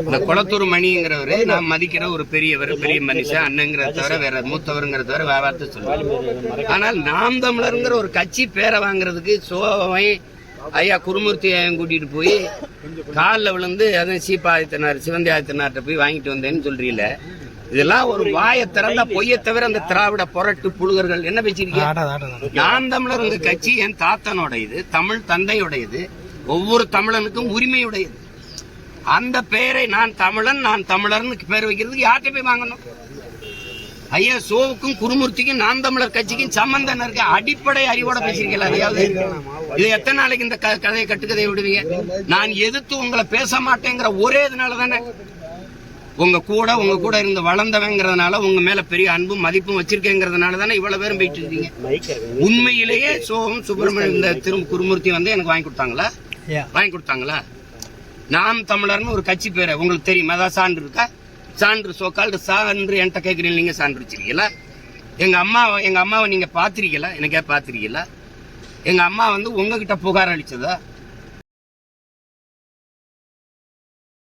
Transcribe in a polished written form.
இந்த குளத்தூர் மணிங்கிறவரு நான் மதிக்கிற ஒரு பெரியவர், பெரிய மனுஷன், அண்ணங்கிறத தவிர வேற மூத்தவருங்கிறத தவிர வேற வார்த்தை சொல்லுவாங்க. ஆனால் நாம் தமிழருங்கிற ஒரு கட்சி பேரை வாங்குறதுக்கு சோவை ஐயா குருமூர்த்தி கூட்டிட்டு போய் காலில் விழுந்து அதுவும் சீப்பா ஆதித்தனார், சிவந்தி ஆதித்தனார்ட்ட போய் வாங்கிட்டு வந்தேன்னு சொல்றீல. இதெல்லாம் ஒரு வாயை திறந்தா பொய்யை தவிர அந்த திராவிட புரட்டு புழுகர்கள் என்ன பேசிருக்கீங்க? நாம் தமிழர் உங்க கட்சி என் தாத்தனுடையது, தமிழ் தந்தையுடையது, ஒவ்வொரு தமிழனுக்கும் உரிமையுடையது. அந்த பெயரை நான் தமிழன், நான் தமிழர்னு பேர் வைக்கிறதுக்கு யார்கிட்ட போய் வாங்கணும்? ஐயா சோவுக்கும் குருமூர்த்திக்கும் நாம் தமிழர் கட்சிக்கும் சம்பந்தம் இருக்க அடிப்படை அறிவோட பேசிருக்கீங்களா? அதையாவது இது எத்தனை நாளைக்கு இந்த கதையை கட்டுக்கதையை விடுவீங்க? நான் எதிர்த்து உங்களை பேச மாட்டேங்கிற ஒரே இதனால தானே, உங்க கூட இருந்து வளர்ந்தவங்கிறதுனால, உங்க மேல பெரிய அன்பும் மதிப்பும் வச்சிருக்கேங்கிறதுனால தானே இவ்வளவு பேரும் போயிட்டு இருக்கீங்க. உண்மையிலேயே சோகம் சுப்பிரமணியம் இந்த குருமூர்த்தி வந்து எனக்கு வாங்கி கொடுத்தாங்களா? நாம் தமிழர்னு ஒரு கட்சி பேரை உங்களுக்கு தெரியும், அதான் சான்று இருக்கா? சான்று சோக்கால் சான்று என்கிட்ட கேட்குறீங்க, நீங்க சான்று வச்சிருக்கீங்களா? எங்க அம்மாவை நீங்க பாத்திருக்கீங்களா? எனக்கே பாத்திருக்கீங்களா? எங்க அம்மா வந்து உங்ககிட்ட புகார் அளிச்சதா?